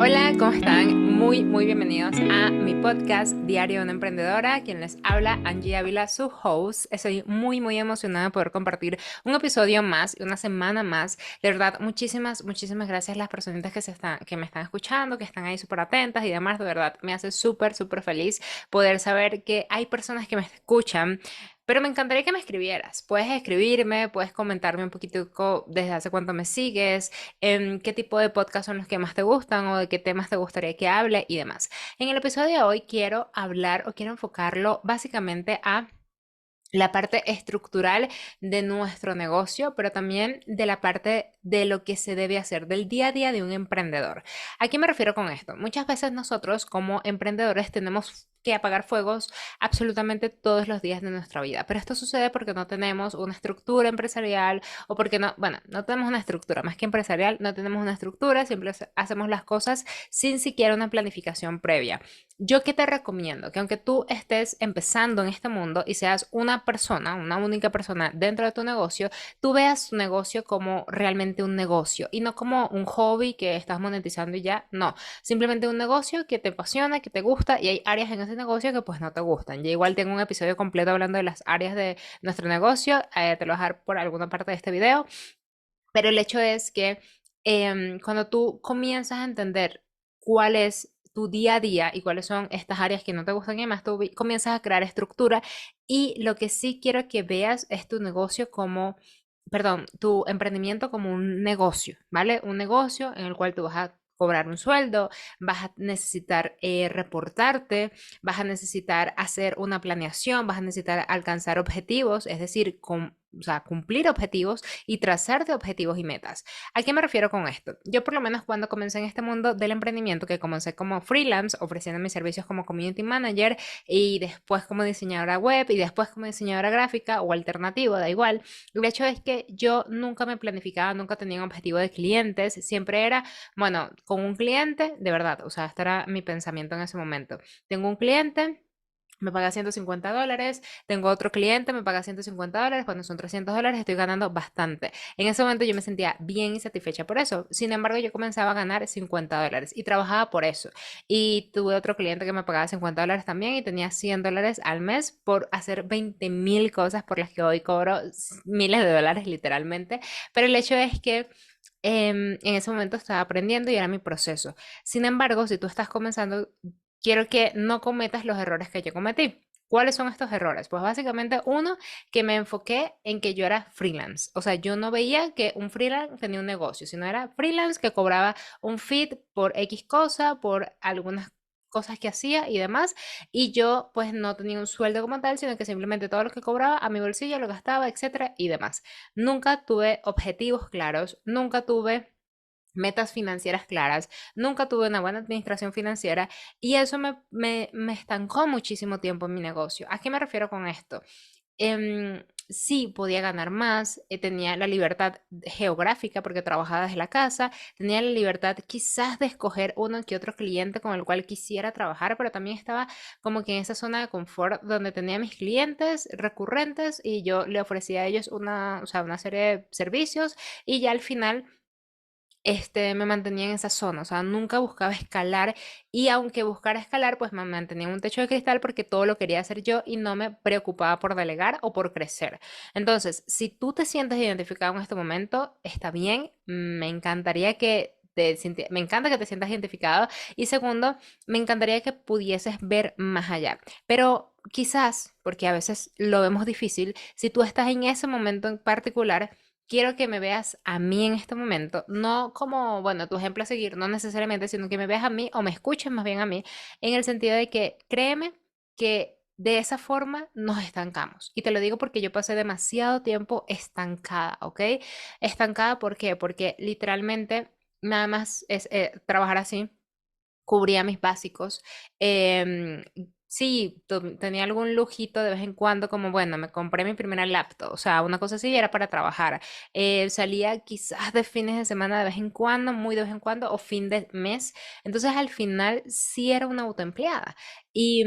Hola, ¿cómo están? Muy bienvenidos a mi podcast Diario de una Emprendedora. Quien les habla, Angie Ávila, su host. Estoy muy emocionada de poder compartir un episodio más, una semana más. De verdad, muchísimas gracias a las personitas que me están escuchando, que están ahí súper atentas y demás. De verdad, me hace súper feliz poder saber que hay personas que me escuchan. Pero me encantaría que me escribieras. Puedes escribirme, puedes comentarme un poquito desde hace cuánto me sigues, qué tipo de podcast son los que más te gustan o de qué temas te gustaría que hable y demás. En el episodio de hoy quiero hablar o quiero enfocarlo básicamente a la parte estructural de nuestro negocio, pero también de la parte de lo que se debe hacer del día a día de un emprendedor. ¿A qué me refiero con esto? Muchas veces nosotros como emprendedores tenemos que apagar fuegos absolutamente todos los días de nuestra vida, pero esto sucede porque no tenemos una estructura empresarial o porque no, bueno, no tenemos una estructura, más que empresarial, no tenemos una estructura, siempre hacemos las cosas sin siquiera una planificación previa. Yo qué te recomiendo, que aunque tú estés empezando en este mundo y seas una persona, una única persona dentro de tu negocio, tú veas tu negocio como realmente un negocio y no como un hobby que estás monetizando y ya, no, simplemente un negocio que te apasiona, que te gusta y hay áreas en ese negocio que pues no te gustan. Yo igual tengo un episodio completo hablando de las áreas de nuestro negocio, te lo voy a dejar por alguna parte de este video, pero el hecho es que cuando tú comienzas a entender cuál es tu día a día y cuáles son estas áreas que no te gustan y demás, tú comienzas a crear estructura y lo que sí quiero que veas es tu negocio como, perdón, tu emprendimiento como un negocio, ¿vale? Un negocio en el cual tú vas a cobrar un sueldo, vas a necesitar reportarte, vas a necesitar hacer una planeación, vas a necesitar alcanzar objetivos, es decir, o sea, cumplir objetivos y trazarte objetivos y metas. ¿A qué me refiero con esto? Yo por lo menos cuando comencé en este mundo del emprendimiento, que comencé como freelance, ofreciendo mis servicios como community manager y después como diseñadora web y después como diseñadora gráfica o alternativo, da igual. El hecho es que yo nunca me planificaba, nunca tenía un objetivo de clientes, siempre era, bueno, con un cliente, de verdad, o sea, este era mi pensamiento en ese momento. Tengo un cliente, me paga $150, tengo otro cliente, me paga $150, cuando son $300 estoy ganando bastante. En ese momento yo me sentía bien y satisfecha por eso. Sin embargo, yo comenzaba a ganar $50 y trabajaba por eso. Y tuve otro cliente que me pagaba $50 también y tenía $100 al mes por hacer 20.000 cosas por las que hoy cobro miles de dólares literalmente. Pero el hecho es que en ese momento estaba aprendiendo y era mi proceso. Sin embargo, si tú estás comenzando, quiero que no cometas los errores que yo cometí. ¿Cuáles son estos errores? Pues básicamente uno, que me enfoqué en que yo era freelance. O sea, yo no veía que un freelance tenía un negocio, sino era freelance que cobraba un feed por X cosa, por algunas cosas que hacía y demás. Y yo pues no tenía un sueldo como tal, sino que simplemente todo lo que cobraba a mi bolsillo lo gastaba, etcétera, y demás. Nunca tuve objetivos claros, nunca tuve metas financieras claras, nunca tuve una buena administración financiera y eso me estancó muchísimo tiempo en mi negocio. ¿A qué me refiero con esto? Sí, podía ganar más, tenía la libertad geográfica porque trabajaba desde la casa, tenía la libertad quizás de escoger uno que otro cliente con el cual quisiera trabajar, pero también estaba como que en esa zona de confort donde tenía mis clientes recurrentes y yo le ofrecía a ellos una, o sea, una serie de servicios y ya al final me mantenía en esa zona, o sea, nunca buscaba escalar y aunque buscara escalar, pues me mantenía en un techo de cristal porque todo lo quería hacer yo y no me preocupaba por delegar o por crecer. Entonces, si tú te sientes identificado en este momento, está bien, me encantaría que me encanta que te sientas identificado y segundo, me encantaría que pudieses ver más allá. Pero quizás, porque a veces lo vemos difícil, si tú estás en ese momento en particular, quiero que me veas a mí en este momento, no como, bueno, tu ejemplo a seguir, no necesariamente, sino que me veas a mí o me escuches más bien a mí, en el sentido de que créeme que de esa forma nos estancamos. Y te lo digo porque yo pasé demasiado tiempo estancada, ¿ok? Estancada, ¿por qué? Porque literalmente nada más es trabajar así cubría mis básicos, em, Sí, tenía algún lujito de vez en cuando, como bueno, me compré mi primera laptop, o sea, una cosa así era para trabajar. Salía quizás de fines de semana de vez en cuando, muy de vez en cuando, o fin de mes. Entonces al final sí era una autoempleada. Y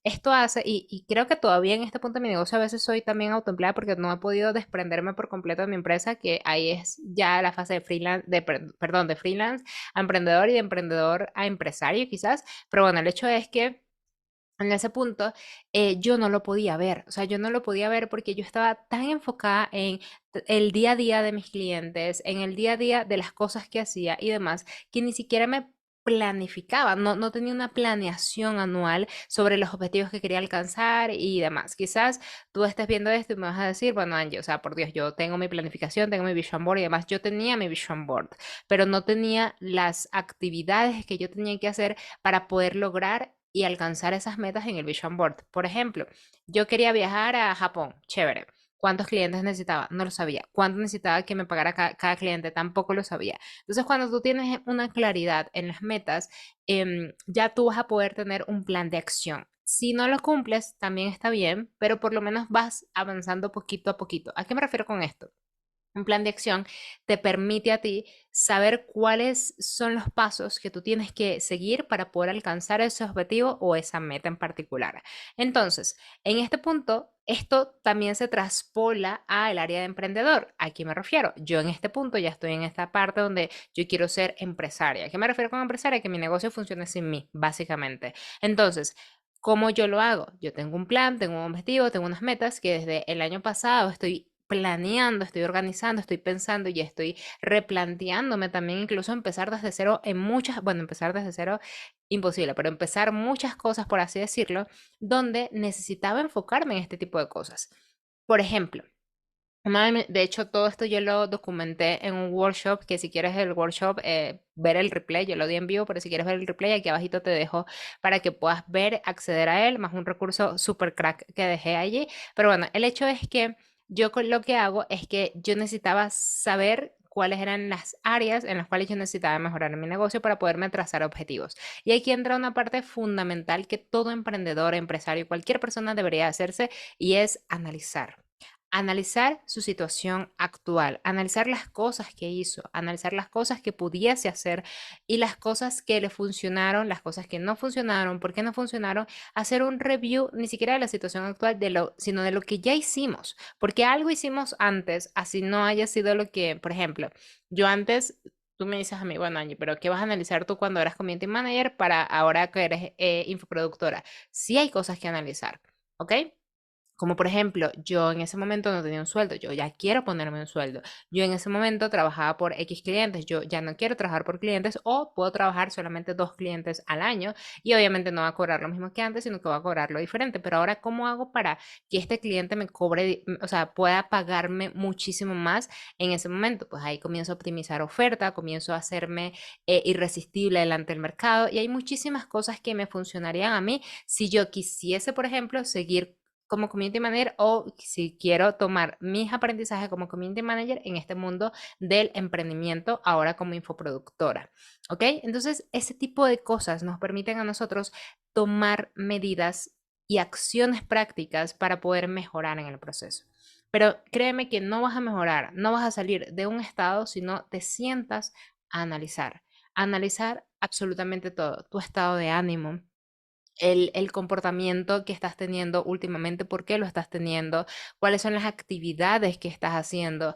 esto hace, y creo que todavía en este punto de mi negocio a veces soy también autoempleada porque no he podido desprenderme por completo de mi empresa, que ahí es ya la fase de freelance, perdón, de freelance a emprendedor y de emprendedor a empresario quizás. Pero bueno, el hecho es que en ese punto, yo no lo podía ver, o sea, yo no lo podía ver porque yo estaba tan enfocada en el día a día de mis clientes, en el día a día de las cosas que hacía y demás, que ni siquiera me planificaba, no tenía una planeación anual sobre los objetivos que quería alcanzar y demás. Quizás tú estés viendo esto y me vas a decir, bueno, Angie, o sea, por Dios, yo tengo mi planificación, tengo mi vision board y demás, yo tenía mi vision board, pero no tenía las actividades que yo tenía que hacer para poder lograr y alcanzar esas metas en el Vision Board. Por ejemplo, yo quería viajar a Japón, chévere. ¿Cuántos clientes necesitaba? No lo sabía. ¿Cuánto necesitaba que me pagara cada cliente? Tampoco lo sabía. Entonces, cuando tú tienes una claridad en las metas, ya tú vas a poder tener un plan de acción. Si no lo cumples, también está bien, pero por lo menos vas avanzando poquito a poquito. ¿A qué me refiero con esto? Un plan de acción te permite a ti saber cuáles son los pasos que tú tienes que seguir para poder alcanzar ese objetivo o esa meta en particular. Entonces, en este punto, esto también se traspola al área de emprendedor. ¿A qué me refiero? Yo en este punto ya estoy en esta parte donde yo quiero ser empresaria. ¿A qué me refiero con empresaria? Que mi negocio funcione sin mí, básicamente. Entonces, ¿cómo yo lo hago? Yo tengo un plan, tengo un objetivo, tengo unas metas que desde el año pasado estoy planeando, estoy organizando, estoy pensando y estoy replanteándome también incluso empezar desde cero en muchas, bueno, empezar desde cero imposible, pero empezar muchas cosas, por así decirlo, donde necesitaba enfocarme en este tipo de cosas. Por ejemplo, de hecho, todo esto yo lo documenté en un workshop, que si quieres el workshop, ver el replay, yo lo di en vivo, pero si quieres ver el replay, aquí abajito te dejo para que puedas ver, acceder a él, más un recurso super crack que dejé allí. Pero bueno, el hecho es que yo con lo que hago es que yo necesitaba saber cuáles eran las áreas en las cuales yo necesitaba mejorar en mi negocio para poderme trazar objetivos. Y aquí entra una parte fundamental que todo emprendedor, empresario, cualquier persona debería hacerse y es analizar. Analizar su situación actual, analizar las cosas que hizo, analizar las cosas que pudiese hacer y las cosas que le funcionaron, las cosas que no funcionaron, por qué no funcionaron, hacer un review ni siquiera de la situación actual, sino de lo que ya hicimos, porque algo hicimos antes, así no haya sido lo que, por ejemplo, yo antes, tú me dices a mí, bueno, Angie, pero ¿qué vas a analizar tú cuando eras community manager para ahora que eres infoproductora? Sí hay cosas que analizar, ¿ok? Como por ejemplo, yo en ese momento no tenía un sueldo, yo ya quiero ponerme un sueldo. Yo en ese momento trabajaba por X clientes, yo ya no quiero trabajar por clientes o puedo trabajar solamente 2 clientes al año y obviamente no va a cobrar lo mismo que antes, sino que va a cobrar lo diferente. Pero ahora, ¿cómo hago para que este cliente me cobre, o sea, pueda pagarme muchísimo más en ese momento? Pues ahí comienzo a optimizar oferta, comienzo a hacerme irresistible delante del mercado y hay muchísimas cosas que me funcionarían a mí si yo quisiese, por ejemplo, seguir como community manager o si quiero tomar mis aprendizajes como community manager en este mundo del emprendimiento ahora como infoproductora. ¿Ok? Entonces, ese tipo de cosas nos permiten a nosotros tomar medidas y acciones prácticas para poder mejorar en el proceso. Pero créeme que no vas a mejorar, no vas a salir de un estado si no te sientas a analizar absolutamente todo, tu estado de ánimo, el comportamiento que estás teniendo últimamente, por qué lo estás teniendo, cuáles son las actividades que estás haciendo,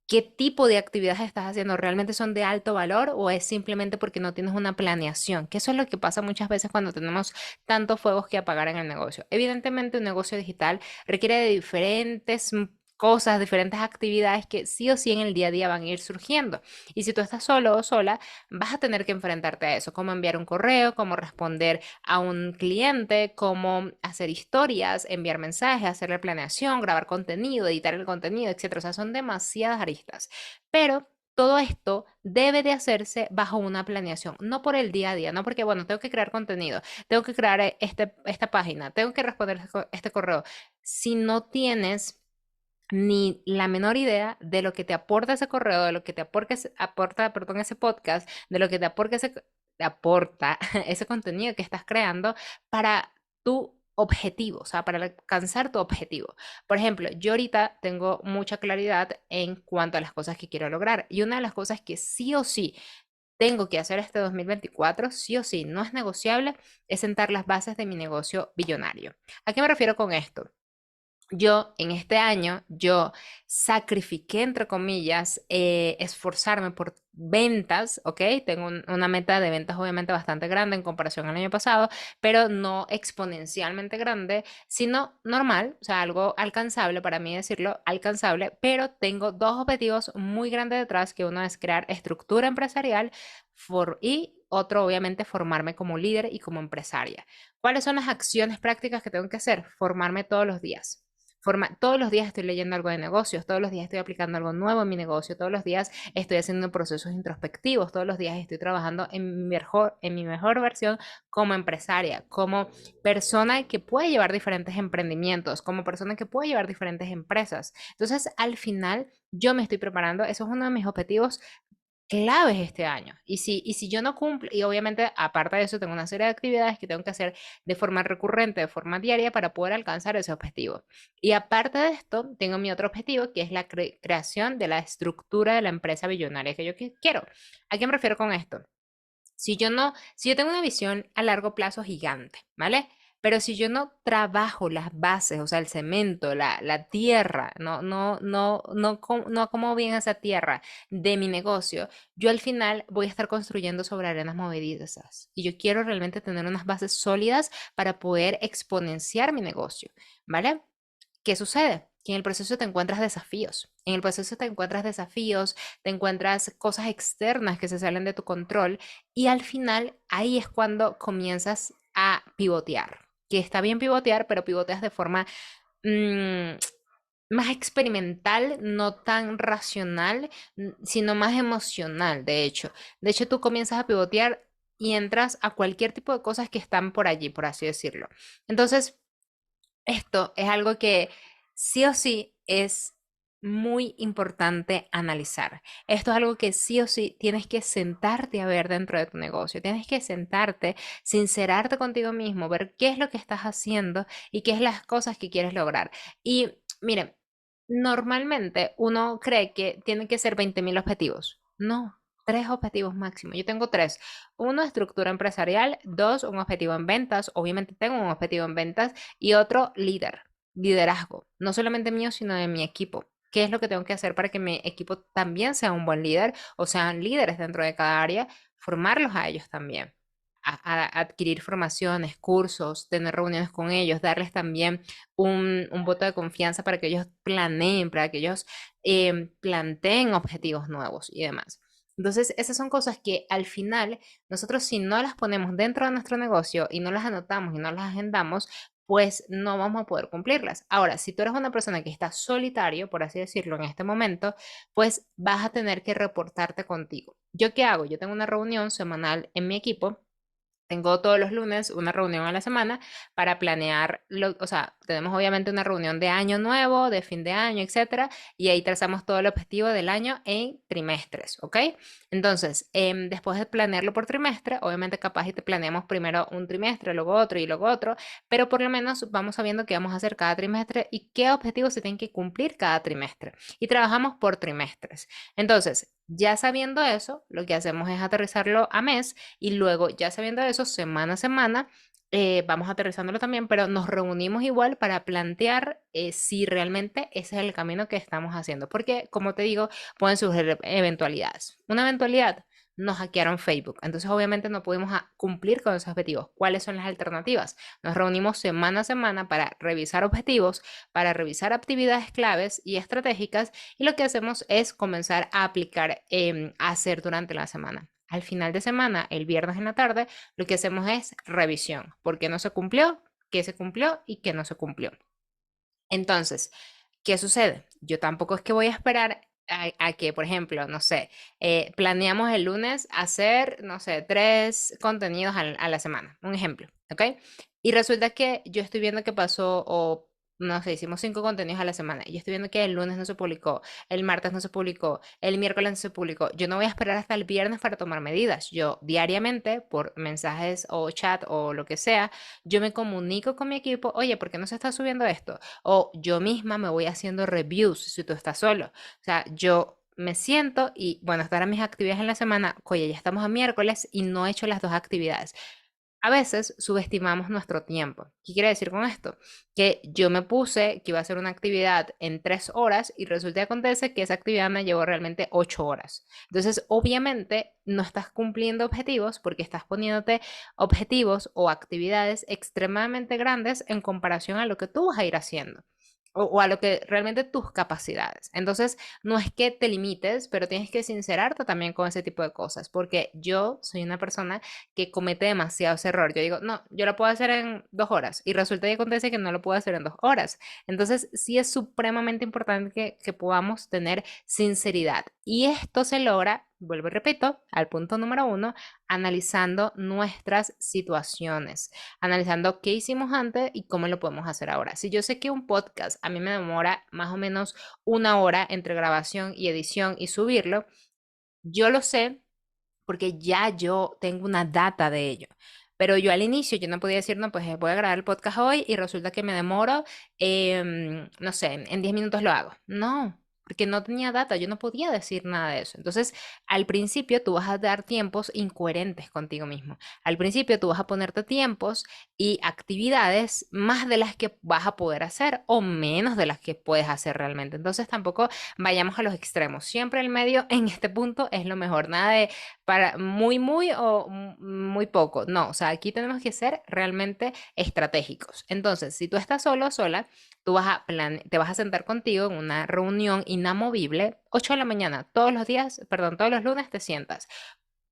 qué tipo de actividades estás haciendo, realmente son de alto valor o es simplemente porque no tienes una planeación, que eso es lo que pasa muchas veces cuando tenemos tantos fuegos que apagar en el negocio. Evidentemente, un negocio digital requiere de diferentes cosas, diferentes actividades que sí o sí en el día a día van a ir surgiendo. Y si tú estás solo o sola, vas a tener que enfrentarte a eso, cómo enviar un correo, cómo responder a un cliente, cómo hacer historias, enviar mensajes, hacerle planeación, grabar contenido, editar el contenido, etcétera. O sea, son demasiadas aristas. Pero todo esto debe de hacerse bajo una planeación, no por el día a día, no porque, bueno, tengo que crear contenido, tengo que crear esta página, tengo que responder este correo. Si no tienes ni la menor idea de lo que te aporta ese correo, de lo que te aporta, perdón, ese podcast, de lo que te aporta ese contenido que estás creando para tú objetivo, o sea, para alcanzar tu objetivo. Por ejemplo, yo ahorita tengo mucha claridad en cuanto a las cosas que quiero lograr y una de las cosas que sí o sí tengo que hacer este 2024, sí o sí, no es negociable, es sentar las bases de mi negocio billonario. ¿A qué me refiero con esto? Yo en este año, yo sacrifiqué, entre comillas, esforzarme por ventas, ¿ok? Tengo una meta de ventas obviamente bastante grande en comparación al año pasado, pero no exponencialmente grande, sino normal, o sea, algo alcanzable, para mí decirlo, alcanzable, pero tengo dos objetivos muy grandes detrás, que uno es crear estructura empresarial y otro, obviamente, formarme como líder y como empresaria. ¿Cuáles son las acciones prácticas que tengo que hacer? Formarme todos los días. Todos los días estoy leyendo algo de negocios, todos los días estoy aplicando algo nuevo en mi negocio, todos los días estoy haciendo procesos introspectivos, todos los días estoy trabajando en mi mejor versión como empresaria, como persona que puede llevar diferentes emprendimientos, como persona que puede llevar diferentes empresas. Entonces, al final, yo me estoy preparando, eso es uno de mis objetivos claves este año. Y si yo no cumplo, y obviamente aparte de eso, tengo una serie de actividades que tengo que hacer de forma recurrente, de forma diaria, para poder alcanzar ese objetivo. Y aparte de esto, tengo mi otro objetivo, que es la creación de la estructura de la empresa billonaria que yo quiero. ¿A qué me refiero con esto? Si yo tengo una visión a largo plazo gigante, ¿vale? Pero si yo no trabajo las bases, o sea, el cemento, la tierra, no acomodo bien esa tierra de mi negocio, yo al final voy a estar construyendo sobre arenas movedizas. Y yo quiero realmente tener unas bases sólidas para poder exponenciar mi negocio, ¿vale? ¿Qué sucede? Que en el proceso te encuentras desafíos. En el proceso te encuentras desafíos, te encuentras cosas externas que se salen de tu control y al final ahí es cuando comienzas a pivotear. Que está bien pivotear, pero pivoteas de forma mm, más experimental, no tan racional, sino más emocional, de hecho. De hecho, tú comienzas a pivotear y entras a cualquier tipo de cosas que están por allí, por así decirlo. Entonces, esto es algo que sí o sí es muy importante analizar. Esto es algo que sí o sí tienes que sentarte a ver dentro de tu negocio. Tienes que sentarte, sincerarte contigo mismo, ver qué es lo que estás haciendo y qué es las cosas que quieres lograr. Y miren, normalmente uno cree que tiene que ser 20.000 objetivos. No. Tres objetivos máximo. Yo tengo tres. Uno, estructura empresarial. Dos, un objetivo en ventas. Obviamente tengo un objetivo en ventas y otro liderazgo, no solamente mío, sino de mi equipo. ¿Qué es lo que tengo que hacer para que mi equipo también sea un buen líder o sean líderes dentro de cada área? Formarlos a ellos también. A adquirir formaciones, cursos, tener reuniones con ellos, darles también un voto de confianza para que ellos planeen, para que ellos planteen objetivos nuevos y demás. Entonces, esas son cosas que al final nosotros si no las ponemos dentro de nuestro negocio y no las anotamos y no las agendamos, pues no vamos a poder cumplirlas. Ahora, si tú eres una persona que está solitario, por así decirlo, en este momento, pues vas a tener que reportarte contigo. ¿Yo qué hago? Yo tengo una reunión semanal en mi equipo. Tengo todos los lunes una reunión a la semana para planear, o sea, tenemos obviamente una reunión de año nuevo, de fin de año, etcétera, y ahí trazamos todo el objetivo del año en trimestres, ¿ok? Entonces, después de planearlo por trimestre, obviamente capaz y te planeamos primero un trimestre, luego otro y luego otro, pero por lo menos vamos sabiendo qué vamos a hacer cada trimestre y qué objetivos se tienen que cumplir cada trimestre. Y trabajamos por trimestres. Entonces, ya sabiendo eso, lo que hacemos es aterrizarlo a mes y luego, ya sabiendo eso, semana a semana, vamos aterrizándolo también, pero nos reunimos igual para plantear si realmente ese es el camino que estamos haciendo. Porque, como te digo, pueden surgir eventualidades. Una eventualidad, nos hackearon Facebook. Entonces, obviamente, no pudimos cumplir con esos objetivos. ¿Cuáles son las alternativas? Nos reunimos semana a semana para revisar objetivos, para revisar actividades claves y estratégicas y lo que hacemos es comenzar a aplicar, a hacer durante la semana. Al final de semana, el viernes en la tarde, lo que hacemos es revisión. ¿Por qué no se cumplió? ¿Qué se cumplió y qué no se cumplió? Entonces, ¿qué sucede? Yo tampoco es que voy a esperar a que, por ejemplo, no sé, planeamos el lunes hacer, no sé, 3 contenidos a la semana, un ejemplo, ¿ok? Y resulta que yo estoy viendo que pasó o no sé, hicimos 5 contenidos a la semana y yo estoy viendo que el lunes no se publicó, el martes no se publicó, el miércoles no se publicó, yo no voy a esperar hasta el viernes para tomar medidas. Yo diariamente, por mensajes o chat o lo que sea, yo me comunico con mi equipo, oye, ¿por qué no se está subiendo esto? O yo misma me voy haciendo reviews si tú estás solo. O sea, yo me siento y, bueno, estas eran mis actividades en la semana, oye, ya estamos a miércoles y no he hecho las dos actividades. A veces subestimamos nuestro tiempo. ¿Qué quiere decir con esto? Que yo me puse que iba a hacer una actividad en 3 horas y resulta que acontece que esa actividad me llevó realmente 8 horas. Entonces, obviamente, no estás cumpliendo objetivos porque estás poniéndote objetivos o actividades extremadamente grandes en comparación a lo que tú vas a ir haciendo. O a lo que realmente tus capacidades. Entonces, no es que te limites, pero tienes que sincerarte también con ese tipo de cosas, porque yo soy una persona que comete demasiados errores. Yo digo, no, yo lo puedo hacer en 2 horas y resulta que acontece que no lo puedo hacer en 2 horas. Entonces, sí es supremamente importante que podamos tener sinceridad. Y esto se logra, vuelvo y repito, al punto número uno, analizando nuestras situaciones, analizando qué hicimos antes y cómo lo podemos hacer ahora. Si yo sé que un podcast a mí me demora más o menos 1 hora entre grabación y edición y subirlo, yo lo sé porque ya yo tengo una data de ello. Pero yo al inicio, yo no podía decir, no, pues voy a grabar el podcast hoy y resulta que me demoro, no sé, en 10 minutos lo hago. No, porque no tenía data, yo no podía decir nada de eso. Entonces, al principio tú vas a dar tiempos incoherentes contigo mismo. Al principio tú vas a ponerte tiempos y actividades más de las que vas a poder hacer o menos de las que puedes hacer realmente. Entonces, tampoco vayamos a los extremos. Siempre el medio en este punto es lo mejor. Nada de para muy, muy o muy poco. No, o sea, aquí tenemos que ser realmente estratégicos. Entonces, si tú estás solo o sola, te vas a sentar contigo en una reunión inamovible, 8 de la mañana, todos los días, perdón, todos los lunes te sientas.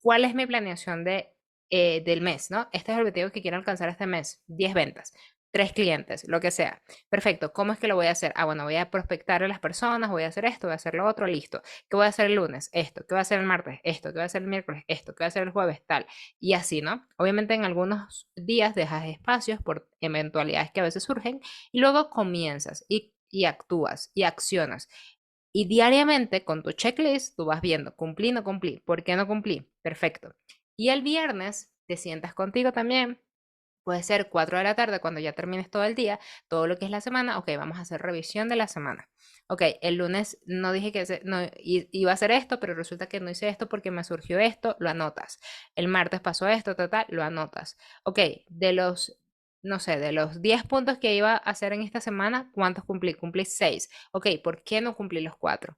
¿Cuál es mi planeación del mes, no? Este es el objetivo que quiero alcanzar este mes. 10 ventas, 3 clientes, lo que sea. Perfecto. ¿Cómo es que lo voy a hacer? Ah, bueno, voy a prospectar a las personas, voy a hacer esto, voy a hacer lo otro, listo. ¿Qué voy a hacer el lunes? Esto. ¿Qué voy a hacer el martes? Esto. ¿Qué voy a hacer el miércoles? Esto. ¿Qué voy a hacer el jueves? Tal. Y así, ¿no? Obviamente en algunos días dejas espacios por eventualidades que a veces surgen y luego comienzas y actúas y accionas. Y diariamente con tu checklist tú vas viendo, cumplí, no cumplí, ¿por qué no cumplí? Perfecto. Y el viernes te sientas contigo también. Puede ser 4 de la tarde cuando ya termines todo el día, todo lo que es la semana. Ok, vamos a hacer revisión de la semana. Ok, el lunes no dije que no, iba a hacer esto, pero resulta que no hice esto porque me surgió esto, lo anotas. El martes pasó esto, total, lo anotas. Ok, no sé, de los 10 puntos que iba a hacer en esta semana, ¿cuántos cumplí? Cumplí 6. Ok, ¿por qué no cumplí los 4?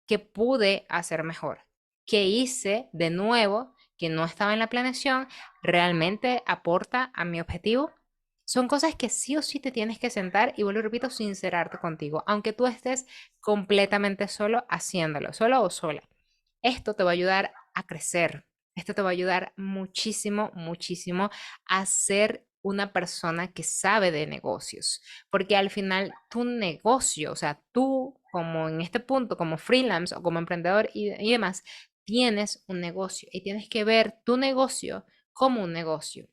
¿Qué pude hacer mejor? ¿Qué hice de nuevo que no estaba en la planeación? ¿Realmente aporta a mi objetivo? Son cosas que sí o sí te tienes que sentar y vuelvo y repito, sincerarte contigo, aunque tú estés completamente solo haciéndolo, solo o sola. Esto te va a ayudar a crecer. Esto te va a ayudar muchísimo, muchísimo a ser una persona que sabe de negocios, porque al final tu negocio, o sea, tú como en este punto, como freelance o como emprendedor y demás, tienes un negocio y tienes que ver tu negocio como un negocio.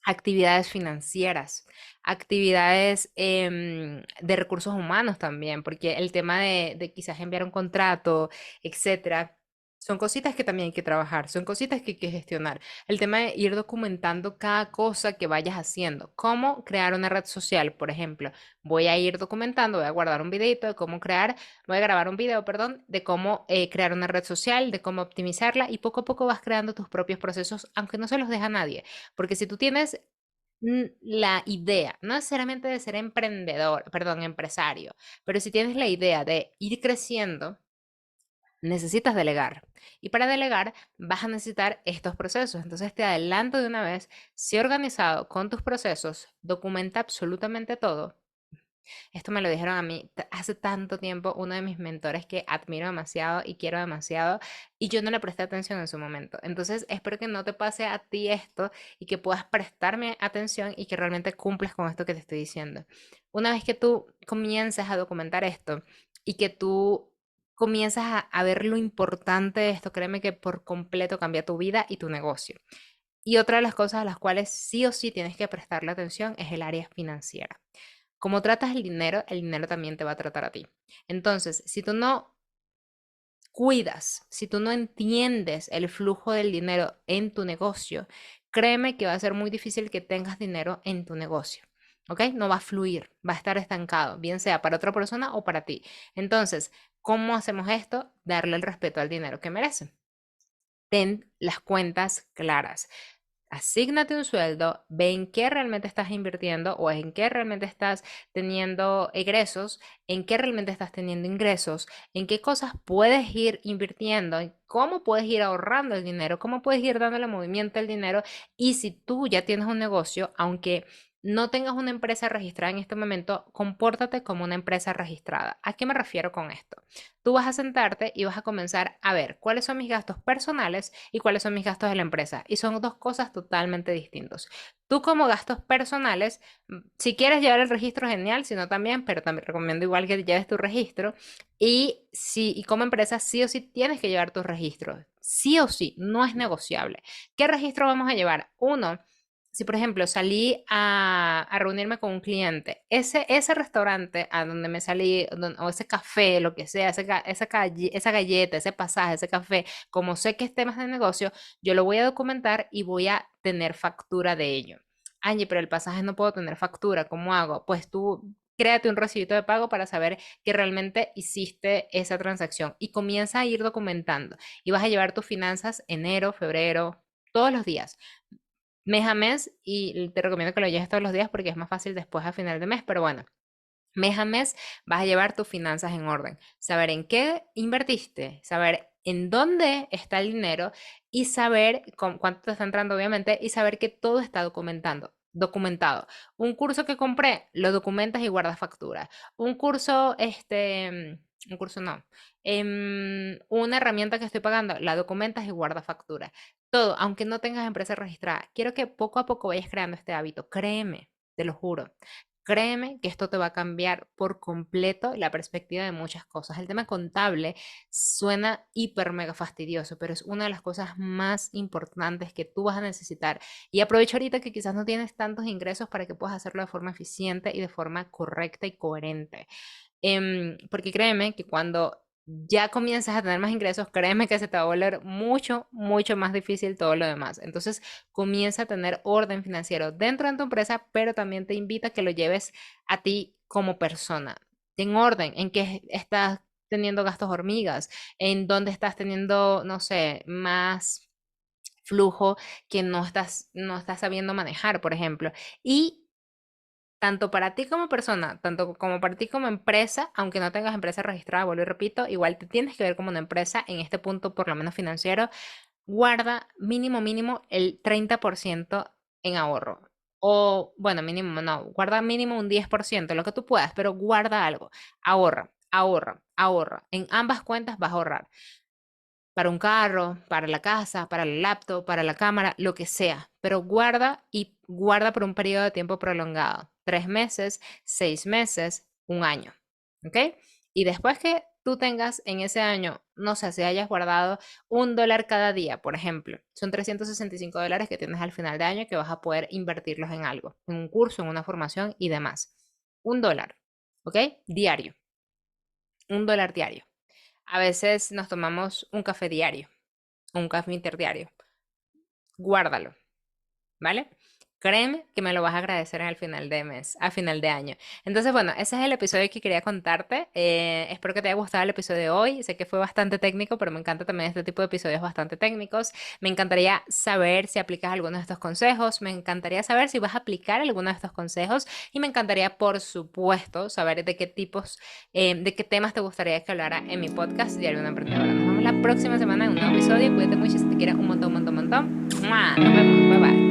Actividades financieras, actividades de recursos humanos también, porque el tema de quizás enviar un contrato, etcétera, son cositas que también hay que trabajar, son cositas que hay que gestionar. El tema de ir documentando cada cosa que vayas haciendo, cómo crear una red social, por ejemplo, voy a ir documentando, voy a guardar un videito de cómo crear, voy a grabar un video, perdón, de cómo crear una red social, de cómo optimizarla y poco a poco vas creando tus propios procesos, aunque no se los deja a nadie. Porque si tú tienes la idea, no necesariamente de ser emprendedor, perdón, empresario, pero si tienes la idea de ir creciendo, necesitas delegar. Y para delegar vas a necesitar estos procesos. Entonces te adelanto de una vez, sé organizado con tus procesos, documenta absolutamente todo. Esto me lo dijeron a mí hace tanto tiempo, uno de mis mentores que admiro demasiado y quiero demasiado, y yo no le presté atención en su momento. Entonces, espero que no te pase a ti esto y que puedas prestarme atención y que realmente cumplas con esto que te estoy diciendo. Una vez que tú comiences a documentar esto y que tú comienzas a ver lo importante de esto, créeme que por completo cambia tu vida y tu negocio. Y otra de las cosas a las cuales sí o sí tienes que prestarle atención es el área financiera. Como tratas el dinero también te va a tratar a ti. Entonces, si tú no cuidas, si tú no entiendes el flujo del dinero en tu negocio, créeme que va a ser muy difícil que tengas dinero en tu negocio. ¿Ok? No va a fluir, va a estar estancado, bien sea para otra persona o para ti. Entonces, ¿cómo hacemos esto? Darle el respeto al dinero que merece. Ten las cuentas claras. Asígnate un sueldo, ve en qué realmente estás invirtiendo o en qué realmente estás teniendo egresos, en qué realmente estás teniendo ingresos, en qué cosas puedes ir invirtiendo, en cómo puedes ir ahorrando el dinero, cómo puedes ir dándole movimiento al dinero. Y si tú ya tienes un negocio, aunque no tengas una empresa registrada en este momento, compórtate como una empresa registrada. ¿A qué me refiero con esto? Tú vas a sentarte y vas a comenzar a ver cuáles son mis gastos personales y cuáles son mis gastos de la empresa. Y son dos cosas totalmente distintas. Tú como gastos personales, si quieres llevar el registro, genial, si no también, pero también recomiendo igual que lleves tu registro. Y como empresa, sí o sí tienes que llevar tus registros. Sí o sí, no es negociable. ¿Qué registro vamos a llevar? Uno, si por ejemplo salí a reunirme con un cliente, ese restaurante a donde me salí, o ese café, lo que sea, esa galleta, ese pasaje, ese café, como sé que es temas de negocio, yo lo voy a documentar y voy a tener factura de ello. Angie, pero el pasaje no puedo tener factura, ¿cómo hago? Pues tú créate un recibito de pago para saber que realmente hiciste esa transacción y comienza a ir documentando y vas a llevar tus finanzas enero, febrero, todos los días mes a mes y te recomiendo que lo lleves todos los días porque es más fácil después a final de mes, pero bueno, mes a mes vas a llevar tus finanzas en orden, saber en qué invertiste, saber en dónde está el dinero y saber cuánto te está entrando, obviamente, y saber que todo está documentado. Un curso que compré, lo documentas y guardas factura. Un curso, un curso no. Una herramienta que estoy pagando, la documentas y guardas factura. Todo, aunque no tengas empresa registrada. Quiero que poco a poco vayas creando este hábito. Créeme, te lo juro. Créeme que esto te va a cambiar por completo la perspectiva de muchas cosas. El tema contable suena hiper mega fastidioso, pero es una de las cosas más importantes que tú vas a necesitar. Y aprovecho ahorita que quizás no tienes tantos ingresos para que puedas hacerlo de forma eficiente y de forma correcta y coherente. Porque créeme que cuando ya comienzas a tener más ingresos, créeme que se te va a volver mucho, mucho más difícil todo lo demás. Entonces, comienza a tener orden financiero dentro de tu empresa, pero también te invita a que lo lleves a ti como persona. Ten orden en qué estás teniendo gastos hormigas, en dónde estás teniendo, no sé, más flujo que no estás sabiendo manejar, por ejemplo. Y tanto para ti como persona, tanto como para ti como empresa, aunque no tengas empresa registrada, vuelvo y repito, igual te tienes que ver como una empresa en este punto, por lo menos financiero, guarda mínimo, mínimo el 30% en ahorro. O, bueno, mínimo, no, guarda mínimo un 10%, lo que tú puedas, pero guarda algo. Ahorra, ahorra, ahorra. En ambas cuentas vas a ahorrar para un carro, para la casa, para el laptop, para la cámara, lo que sea, pero guarda y guarda por un periodo de tiempo prolongado, 3 meses, 6 meses, un año, ¿ok? Y después que tú tengas en ese año, no sé, si hayas guardado $1 cada día, por ejemplo, son $365 que tienes al final de año que vas a poder invertirlos en algo, en un curso, en una formación y demás. $1, ¿ok? Diario, $1 diario. A veces nos tomamos un café diario, un café interdiario. Guárdalo, ¿vale? Créeme que me lo vas a agradecer al final de mes, a final de año. Entonces, bueno, ese es el episodio que quería contarte. Espero que te haya gustado el episodio de hoy. Sé que fue bastante técnico, pero me encanta también este tipo de episodios bastante técnicos. Me encantaría saber si aplicas algunos de estos consejos. Me encantaría saber si vas a aplicar alguno de estos consejos. Y me encantaría, por supuesto, saber de qué tipos, de qué temas te gustaría que hablara en mi podcast Diario de una Emprendedora. Nos vemos la próxima semana en un nuevo episodio. Cuídate mucho si te quieres un montón, montón, montón. ¡Mua! Nos vemos. Bye bye.